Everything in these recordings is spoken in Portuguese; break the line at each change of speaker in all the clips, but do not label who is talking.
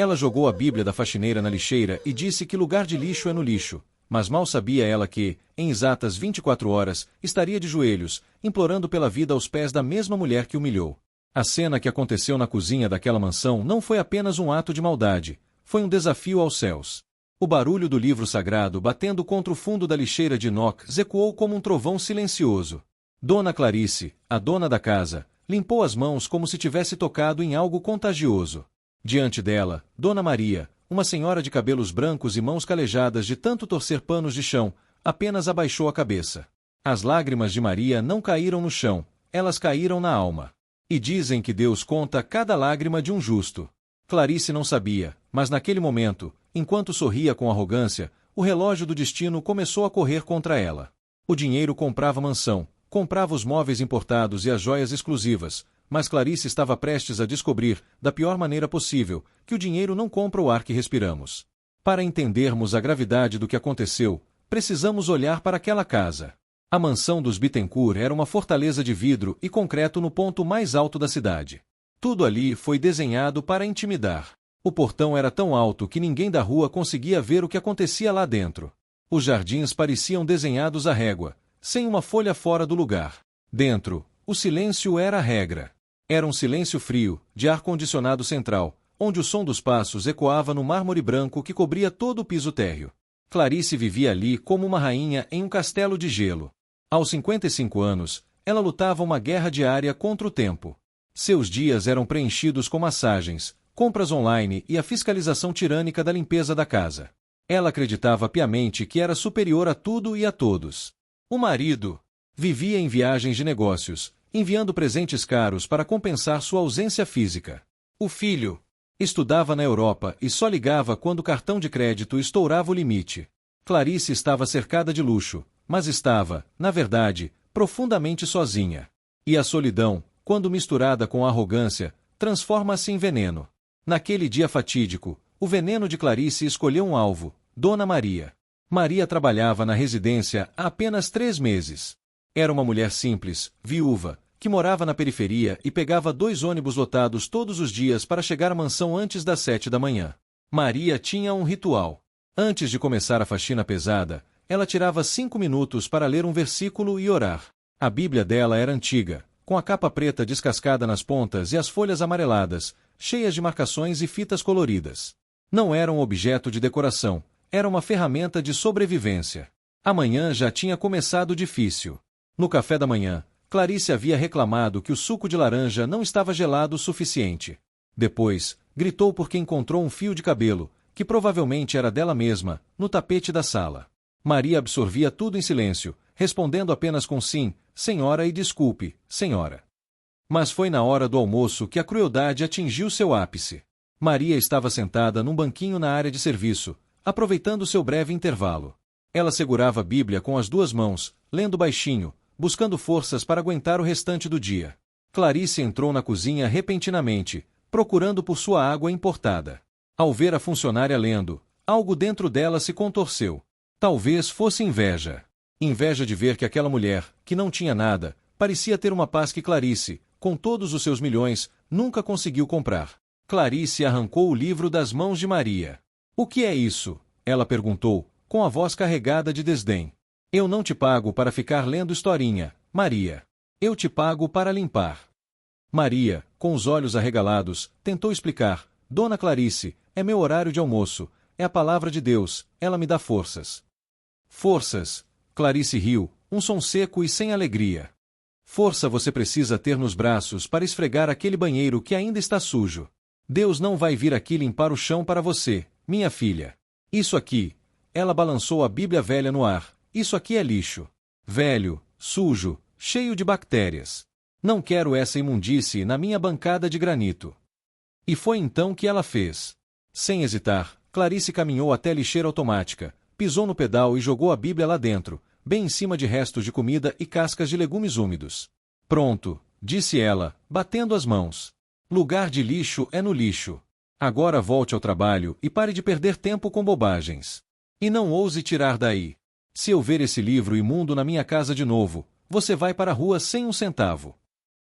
Ela jogou a Bíblia da faxineira na lixeira e disse que lugar de lixo é no lixo, mas mal sabia ela que, em exatas 24 horas, estaria de joelhos, implorando pela vida aos pés da mesma mulher que humilhou. A cena que aconteceu na cozinha daquela mansão não foi apenas um ato de maldade, foi um desafio aos céus. O barulho do livro sagrado batendo contra o fundo da lixeira de inox ecoou como um trovão silencioso. Dona Clarice, a dona da casa, limpou as mãos como se tivesse tocado em algo contagioso. Diante dela, Dona Maria, uma senhora de cabelos brancos e mãos calejadas de tanto torcer panos de chão, apenas abaixou a cabeça. As lágrimas de Maria não caíram no chão, elas caíram na alma. E dizem que Deus conta cada lágrima de um justo. Clarice não sabia, mas naquele momento, enquanto sorria com arrogância, o relógio do destino começou a correr contra ela. O dinheiro comprava mansão, comprava os móveis importados e as joias exclusivas, mas Clarice estava prestes a descobrir, da pior maneira possível, que o dinheiro não compra o ar que respiramos. Para entendermos a gravidade do que aconteceu, precisamos olhar para aquela casa. A mansão dos Bittencourt era uma fortaleza de vidro e concreto no ponto mais alto da cidade. Tudo ali foi desenhado para intimidar. O portão era tão alto que ninguém da rua conseguia ver o que acontecia lá dentro. Os jardins pareciam desenhados à régua, sem uma folha fora do lugar. Dentro, o silêncio era a regra. Era um silêncio frio, de ar-condicionado central, onde o som dos passos ecoava no mármore branco que cobria todo o piso térreo. Clarice vivia ali como uma rainha em um castelo de gelo. Aos 55 anos, ela lutava uma guerra diária contra o tempo. Seus dias eram preenchidos com massagens, compras online e a fiscalização tirânica da limpeza da casa. Ela acreditava piamente que era superior a tudo e a todos. O marido vivia em viagens de negócios, enviando presentes caros para compensar sua ausência física. O filho estudava na Europa e só ligava quando o cartão de crédito estourava o limite. Clarice estava cercada de luxo, mas estava, na verdade, profundamente sozinha. E a solidão, quando misturada com a arrogância, transforma-se em veneno. Naquele dia fatídico, o veneno de Clarice escolheu um alvo, Dona Maria. Maria trabalhava na residência há apenas 3 meses. Era uma mulher simples, viúva, que morava na periferia e pegava 2 ônibus lotados todos os dias para chegar à mansão antes das 7 da manhã. Maria tinha um ritual. Antes de começar a faxina pesada, ela tirava 5 minutos para ler um versículo e orar. A Bíblia dela era antiga, com a capa preta descascada nas pontas e as folhas amareladas, cheias de marcações e fitas coloridas. Não era um objeto de decoração, era uma ferramenta de sobrevivência. A manhã já tinha começado difícil. No café da manhã, Clarice havia reclamado que o suco de laranja não estava gelado o suficiente. Depois, gritou porque encontrou um fio de cabelo, que provavelmente era dela mesma, no tapete da sala. Maria absorvia tudo em silêncio, respondendo apenas com sim, senhora e desculpe, senhora. Mas foi na hora do almoço que a crueldade atingiu seu ápice. Maria estava sentada num banquinho na área de serviço, aproveitando seu breve intervalo. Ela segurava a Bíblia com as 2 mãos, lendo baixinho, buscando forças para aguentar o restante do dia. Clarice entrou na cozinha repentinamente, procurando por sua água importada. Ao ver a funcionária lendo, algo dentro dela se contorceu. Talvez fosse inveja. Inveja de ver que aquela mulher, que não tinha nada, parecia ter uma paz que Clarice, com todos os seus milhões, nunca conseguiu comprar. Clarice arrancou o livro das mãos de Maria. "O que é isso?" ela perguntou, com a voz carregada de desdém. "Eu não te pago para ficar lendo historinha, Maria. Eu te pago para limpar." Maria, com os olhos arregalados, tentou explicar. "Dona Clarice, é meu horário de almoço, é a palavra de Deus, ela me dá forças." "Forças?" Clarice riu, um som seco e sem alegria. "Força você precisa ter nos braços para esfregar aquele banheiro que ainda está sujo. Deus não vai vir aqui limpar o chão para você, minha filha. Isso aqui..." Ela balançou a Bíblia velha no ar. "Isso aqui é lixo. Velho, sujo, cheio de bactérias. Não quero essa imundície na minha bancada de granito." E foi então que ela fez. Sem hesitar, Clarice caminhou até a lixeira automática, pisou no pedal e jogou a Bíblia lá dentro, bem em cima de restos de comida e cascas de legumes úmidos. "Pronto", disse ela, batendo as mãos. "Lugar de lixo é no lixo. Agora volte ao trabalho e pare de perder tempo com bobagens. E não ouse tirar daí. Se eu ver esse livro imundo na minha casa de novo, você vai para a rua sem um centavo."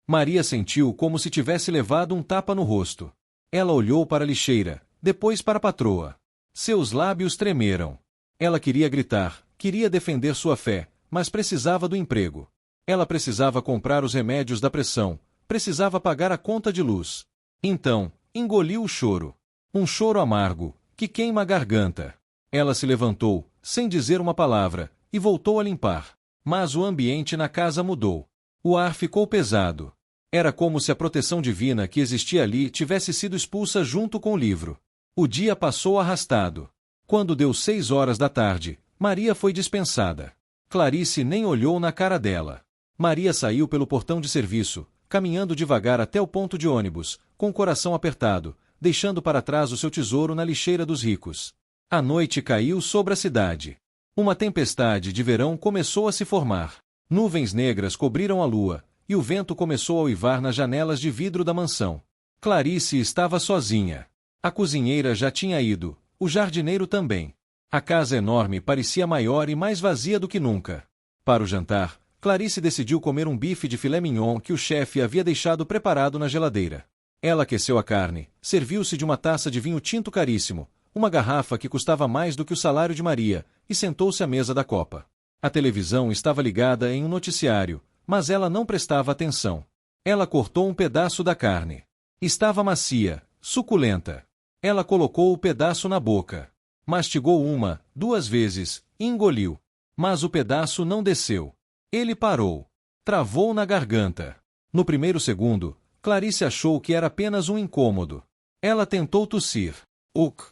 Maria sentiu como se tivesse levado um tapa no rosto. Ela olhou para a lixeira, depois para a patroa. Seus lábios tremeram. Ela queria gritar, queria defender sua fé, mas precisava do emprego. Ela precisava comprar os remédios da pressão, precisava pagar a conta de luz. Então, engoliu o choro. Um choro amargo, que queima a garganta. Ela se levantou, sem dizer uma palavra, e voltou a limpar. Mas o ambiente na casa mudou. O ar ficou pesado. Era como se a proteção divina que existia ali tivesse sido expulsa junto com o livro. O dia passou arrastado. Quando deu 6 horas da tarde, Maria foi dispensada. Clarice nem olhou na cara dela. Maria saiu pelo portão de serviço, caminhando devagar até o ponto de ônibus, com o coração apertado, deixando para trás o seu tesouro na lixeira dos ricos. A noite caiu sobre a cidade. Uma tempestade de verão começou a se formar. Nuvens negras cobriram a lua, e o vento começou a uivar nas janelas de vidro da mansão. Clarice estava sozinha. A cozinheira já tinha ido, o jardineiro também. A casa enorme parecia maior e mais vazia do que nunca. Para o jantar, Clarice decidiu comer um bife de filé mignon que o chefe havia deixado preparado na geladeira. Ela aqueceu a carne, serviu-se de uma taça de vinho tinto caríssimo, uma garrafa que custava mais do que o salário de Maria, e sentou-se à mesa da copa. A televisão estava ligada em um noticiário, mas ela não prestava atenção. Ela cortou um pedaço da carne. Estava macia, suculenta. Ela colocou o pedaço na boca. Mastigou 1, 2 vezes, e engoliu. Mas o pedaço não desceu. Ele parou. Travou na garganta. No primeiro segundo, Clarice achou que era apenas um incômodo. Ela tentou tossir. Uc.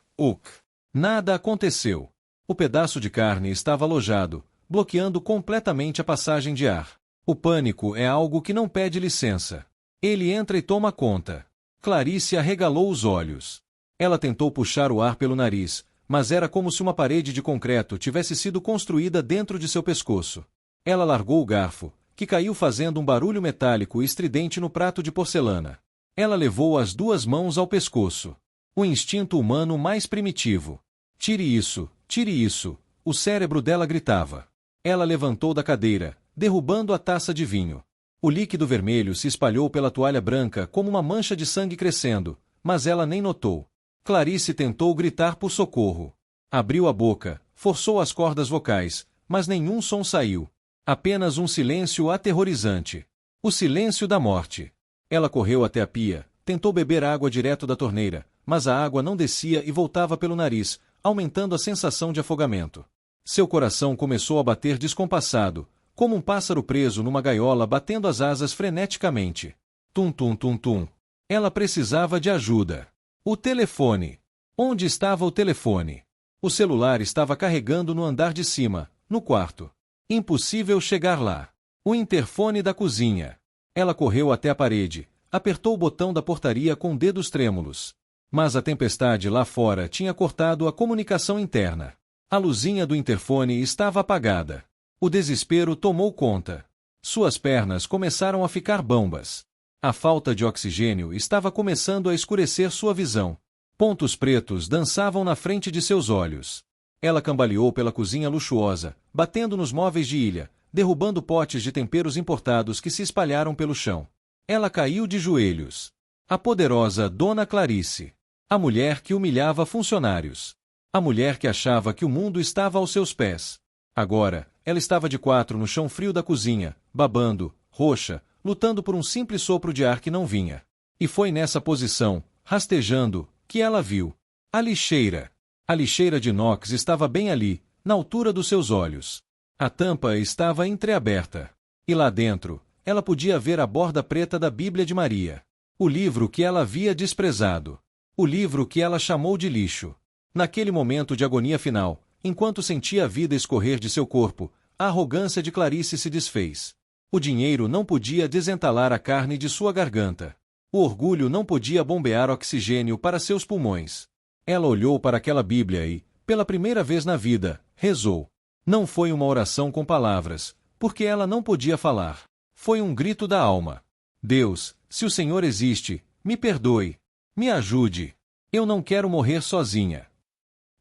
Nada aconteceu. O pedaço de carne estava alojado, bloqueando completamente a passagem de ar. O pânico é algo que não pede licença. Ele entra e toma conta. Clarice arregalou os olhos. Ela tentou puxar o ar pelo nariz, mas era como se uma parede de concreto tivesse sido construída dentro de seu pescoço. Ela largou o garfo, que caiu fazendo um barulho metálico estridente no prato de porcelana. Ela levou as 2 mãos ao pescoço. O instinto humano mais primitivo. Tire isso, o cérebro dela gritava. Ela levantou da cadeira, derrubando a taça de vinho. O líquido vermelho se espalhou pela toalha branca como uma mancha de sangue crescendo, mas ela nem notou. Clarice tentou gritar por socorro. Abriu a boca, forçou as cordas vocais, mas nenhum som saiu. Apenas um silêncio aterrorizante. O silêncio da morte. Ela correu até a pia, tentou beber água direto da torneira, mas a água não descia e voltava pelo nariz, aumentando a sensação de afogamento. Seu coração começou a bater descompassado, como um pássaro preso numa gaiola batendo as asas freneticamente. Tum tum tum tum. Ela precisava de ajuda. O telefone. Onde estava o telefone? O celular estava carregando no andar de cima, no quarto. Impossível chegar lá. O interfone da cozinha. Ela correu até a parede, apertou o botão da portaria com dedos trêmulos. Mas a tempestade lá fora tinha cortado a comunicação interna. A luzinha do interfone estava apagada. O desespero tomou conta. Suas pernas começaram a ficar bambas. A falta de oxigênio estava começando a escurecer sua visão. Pontos pretos dançavam na frente de seus olhos. Ela cambaleou pela cozinha luxuosa, batendo nos móveis de ilha, derrubando potes de temperos importados que se espalharam pelo chão. Ela caiu de joelhos. A poderosa Dona Clarice. A mulher que humilhava funcionários. A mulher que achava que o mundo estava aos seus pés. Agora, ela estava de 4 no chão frio da cozinha, babando, roxa, lutando por um simples sopro de ar que não vinha. E foi nessa posição, rastejando, que ela viu a lixeira. A lixeira de inox estava bem ali, na altura dos seus olhos. A tampa estava entreaberta. E lá dentro, ela podia ver a borda preta da Bíblia de Maria. O livro que ela havia desprezado. O livro que ela chamou de lixo. Naquele momento de agonia final, enquanto sentia a vida escorrer de seu corpo, a arrogância de Clarice se desfez. O dinheiro não podia desentalar a carne de sua garganta. O orgulho não podia bombear oxigênio para seus pulmões. Ela olhou para aquela Bíblia e, pela primeira vez na vida, rezou. Não foi uma oração com palavras, porque ela não podia falar. Foi um grito da alma. Deus, se o Senhor existe, me perdoe. Me ajude. Eu não quero morrer sozinha.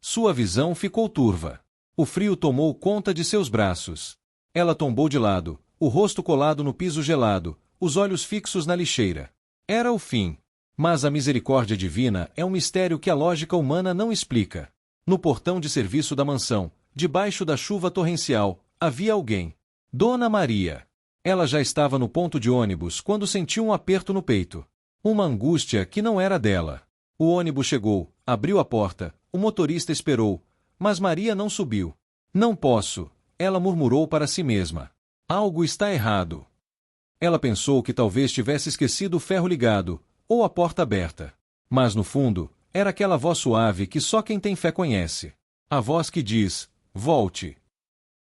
Sua visão ficou turva. O frio tomou conta de seus braços. Ela tombou de lado, o rosto colado no piso gelado, os olhos fixos na lixeira. Era o fim. Mas a misericórdia divina é um mistério que a lógica humana não explica. No portão de serviço da mansão, debaixo da chuva torrencial, havia alguém. Dona Maria. Ela já estava no ponto de ônibus quando sentiu um aperto no peito. Uma angústia que não era dela. O ônibus chegou, abriu a porta, o motorista esperou, mas Maria não subiu. Não posso, ela murmurou para si mesma. Algo está errado. Ela pensou que talvez tivesse esquecido o ferro ligado, ou a porta aberta. Mas no fundo, era aquela voz suave que só quem tem fé conhece. A voz que diz, volte.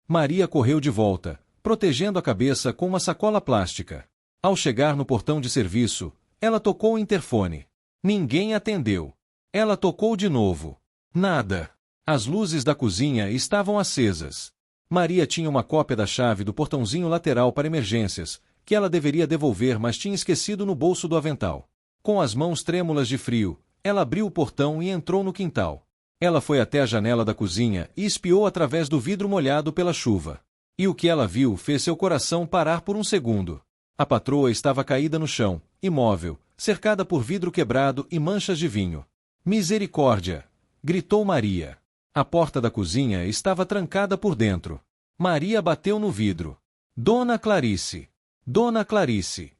Maria correu de volta, protegendo a cabeça com uma sacola plástica. Ao chegar no portão de serviço, ela tocou o interfone. Ninguém atendeu. Ela tocou de novo. Nada. As luzes da cozinha estavam acesas. Maria tinha uma cópia da chave do portãozinho lateral para emergências, que ela deveria devolver, mas tinha esquecido no bolso do avental. Com as mãos trêmulas de frio, ela abriu o portão e entrou no quintal. Ela foi até a janela da cozinha e espiou através do vidro molhado pela chuva. E o que ela viu fez seu coração parar por um segundo. A patroa estava caída no chão, imóvel, cercada por vidro quebrado e manchas de vinho. Misericórdia! Gritou Maria. A porta da cozinha estava trancada por dentro. Maria bateu no vidro. Dona Clarice! Dona Clarice!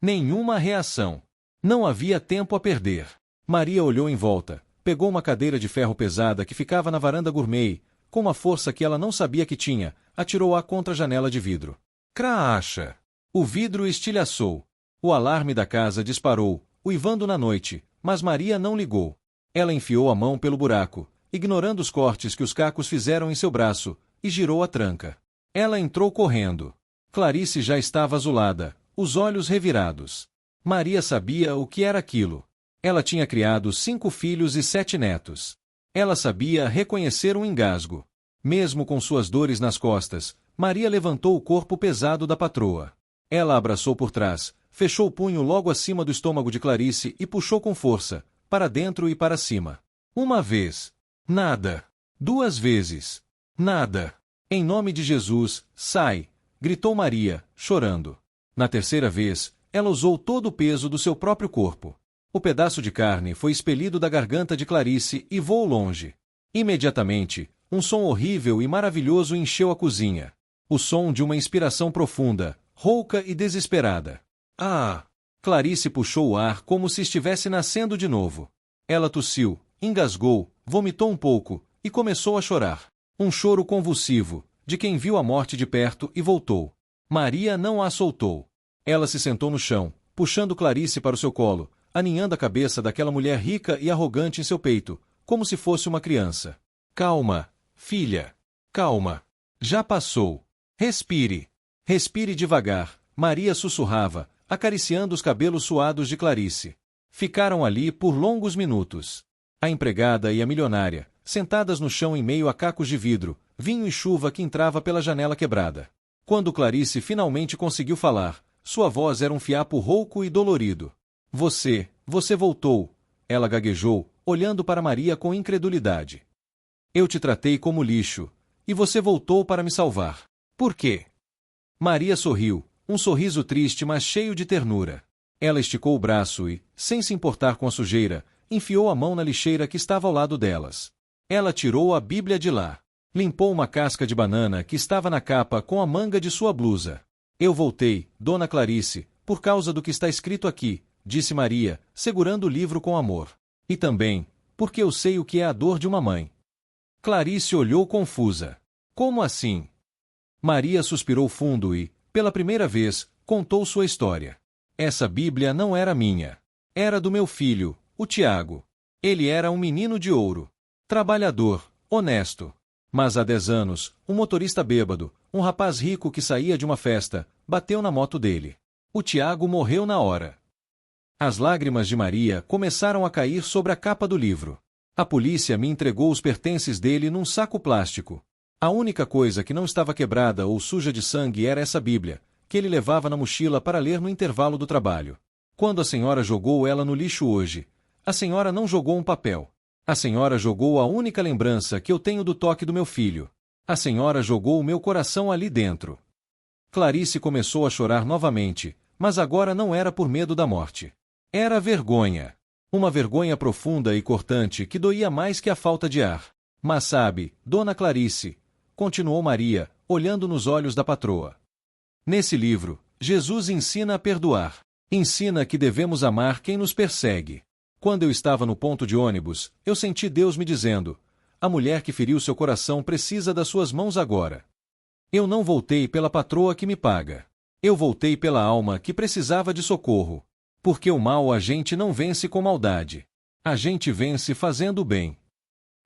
Nenhuma reação. Não havia tempo a perder. Maria olhou em volta, pegou uma cadeira de ferro pesada que ficava na varanda gourmet, com uma força que ela não sabia que tinha, atirou-a contra a janela de vidro. Craacha! O vidro estilhaçou. O alarme da casa disparou, uivando na noite, mas Maria não ligou. Ela enfiou a mão pelo buraco, ignorando os cortes que os cacos fizeram em seu braço, e girou a tranca. Ela entrou correndo. Clarice já estava azulada, os olhos revirados. Maria sabia o que era aquilo. Ela tinha criado 5 filhos e 7 netos. Ela sabia reconhecer um engasgo. Mesmo com suas dores nas costas, Maria levantou o corpo pesado da patroa. Ela a abraçou por trás, fechou o punho logo acima do estômago de Clarice e puxou com força, para dentro e para cima. Uma vez. Nada. 2 vezes. Nada. Em nome de Jesus, sai! Gritou Maria, chorando. Na 3ª vez, ela usou todo o peso do seu próprio corpo. O pedaço de carne foi expelido da garganta de Clarice e voou longe. Imediatamente, um som horrível e maravilhoso encheu a cozinha. O som de uma inspiração profunda, rouca e desesperada. Ah! Clarice puxou o ar como se estivesse nascendo de novo. Ela tossiu, engasgou, vomitou um pouco e começou a chorar. Um choro convulsivo, de quem viu a morte de perto e voltou. Maria não a soltou. Ela se sentou no chão, puxando Clarice para o seu colo, aninhando a cabeça daquela mulher rica e arrogante em seu peito, como se fosse uma criança. Calma, filha. Calma. Já passou. Respire. Respire devagar, Maria sussurrava, acariciando os cabelos suados de Clarice. Ficaram ali por longos minutos. A empregada e a milionária, sentadas no chão em meio a cacos de vidro, vinho e chuva que entrava pela janela quebrada. Quando Clarice finalmente conseguiu falar, sua voz era um fiapo rouco e dolorido. Você voltou, ela gaguejou, olhando para Maria com incredulidade. Eu te tratei como lixo, e você voltou para me salvar. Por quê? Maria sorriu, um sorriso triste mas cheio de ternura. Ela esticou o braço e, sem se importar com a sujeira, enfiou a mão na lixeira que estava ao lado delas. Ela tirou a Bíblia de lá. Limpou uma casca de banana que estava na capa com a manga de sua blusa. Eu voltei, Dona Clarice, por causa do que está escrito aqui, disse Maria, segurando o livro com amor. E também, porque eu sei o que é a dor de uma mãe. Clarice olhou confusa. Como assim? Maria suspirou fundo e, pela primeira vez, contou sua história. Essa Bíblia não era minha. Era do meu filho, o Tiago. Ele era um menino de ouro. Trabalhador, honesto. Mas há 10 anos, um motorista bêbado, um rapaz rico que saía de uma festa, bateu na moto dele. O Tiago morreu na hora. As lágrimas de Maria começaram a cair sobre a capa do livro. A polícia me entregou os pertences dele num saco plástico. A única coisa que não estava quebrada ou suja de sangue era essa Bíblia, que ele levava na mochila para ler no intervalo do trabalho. Quando a senhora jogou ela no lixo hoje, a senhora não jogou um papel. A senhora jogou a única lembrança que eu tenho do toque do meu filho. A senhora jogou o meu coração ali dentro. Clarice começou a chorar novamente, mas agora não era por medo da morte. Era vergonha. Uma vergonha profunda e cortante que doía mais que a falta de ar. Mas sabe, Dona Clarice, continuou Maria, olhando nos olhos da patroa. Nesse livro, Jesus ensina a perdoar. Ensina que devemos amar quem nos persegue. Quando eu estava no ponto de ônibus, eu senti Deus me dizendo: a mulher que feriu seu coração precisa das suas mãos agora. Eu não voltei pela patroa que me paga. Eu voltei pela alma que precisava de socorro. Porque o mal a gente não vence com maldade. A gente vence fazendo o bem.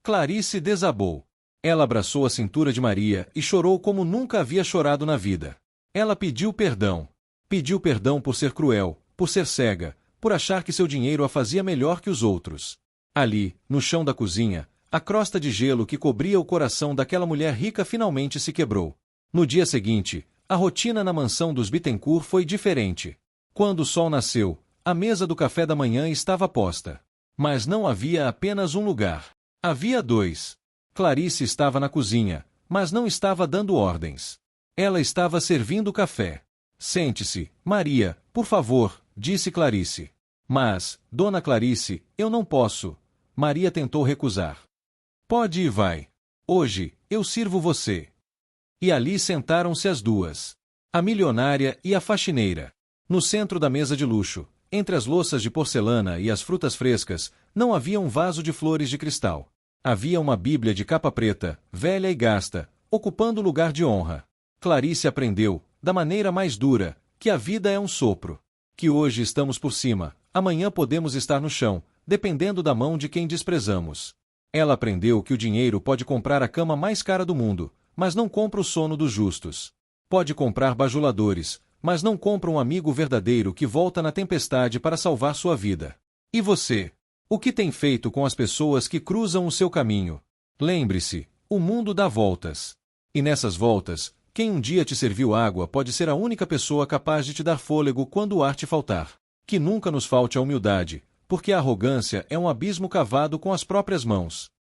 Clarice desabou. Ela abraçou a cintura de Maria e chorou como nunca havia chorado na vida. Ela pediu perdão. Pediu perdão por ser cruel, por ser cega, por achar que seu dinheiro a fazia melhor que os outros. Ali, no chão da cozinha, a crosta de gelo que cobria o coração daquela mulher rica finalmente se quebrou. No dia seguinte, a rotina na mansão dos Bittencourt foi diferente. Quando o sol nasceu, a mesa do café da manhã estava posta. Mas não havia apenas um lugar. Havia dois. Clarice estava na cozinha, mas não estava dando ordens. Ela estava servindo café. Sente-se, Maria, por favor, disse Clarice. Mas, Dona Clarice, eu não posso. Maria tentou recusar. Pode e vai. Hoje, eu sirvo você. E ali sentaram-se as duas. A milionária e a faxineira. No centro da mesa de luxo, entre as louças de porcelana e as frutas frescas, não havia um vaso de flores de cristal. Havia uma Bíblia de capa preta, velha e gasta, ocupando o lugar de honra. Clarice aprendeu, da maneira mais dura, que a vida é um sopro. Que hoje estamos por cima, amanhã podemos estar no chão, dependendo da mão de quem desprezamos. Ela aprendeu que o dinheiro pode comprar a cama mais cara do mundo, mas não compra o sono dos justos. Pode comprar bajuladores, mas não compra um amigo verdadeiro que volta na tempestade para salvar sua vida. E você? O que tem feito com as pessoas que cruzam o seu caminho? Lembre-se, o mundo dá voltas. E nessas voltas, quem um dia te serviu água pode ser a única pessoa capaz de te dar fôlego quando o ar te faltar. Que nunca nos falte a humildade, porque a arrogância é um abismo cavado com as próprias mãos.